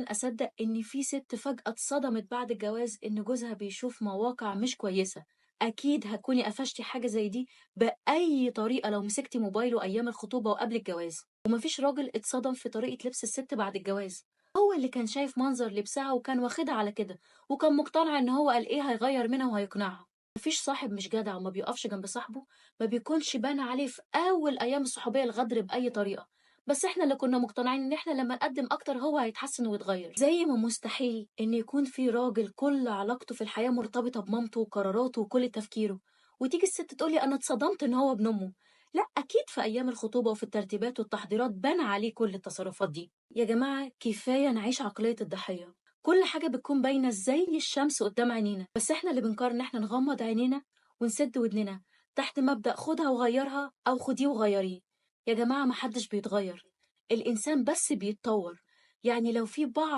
أصدق إن في ست فجأة اتصدمت بعد الجواز إن جوزها بيشوف مواقع مش كويسة. أكيد هتكوني قفشتي حاجة زي دي بأي طريقة لو مسكتي موبايله أيام الخطوبة وقبل الجواز. ومفيش راجل اتصدم في طريقة لبس الست بعد الجواز، هو اللي كان شايف منظر لبسها وكان واخدها على كده، وكان مقتنع إن هو قال إيه هيغير منها وهيقنعها. مفيش صاحب مش جدع وما بيقفش جنب صاحبه، ما بيكونش بان عليه في أول أيام الصحوبية الغدر بأي طريقة. بس إحنا اللي كنا مقتنعين إن إحنا لما نقدم أكتر هو هيتحسن ويتغير. زي ما مستحيل إن يكون في راجل كل علاقته في الحياة مرتبطة بمامته وقراراته وكل تفكيره، وتيجي الست تقولي أنا اتصدمت إن هو ابن أمه. لا، أكيد في أيام الخطوبة وفي الترتيبات والتحضيرات بان عليه كل التصرفات دي. يا جماعة كفاية نعيش عقلية الضحية. كل حاجة بتكون باينة زي الشمس قدام عينينا، بس إحنا اللي بنقرر إن إحنا نغمض عينينا ونسد ودننا تحت مبدأ خدها وغيرها أو خديه وغيريه. يا جماعة محدش بيتغير، الإنسان بس بيتطور. يعني لو في بعض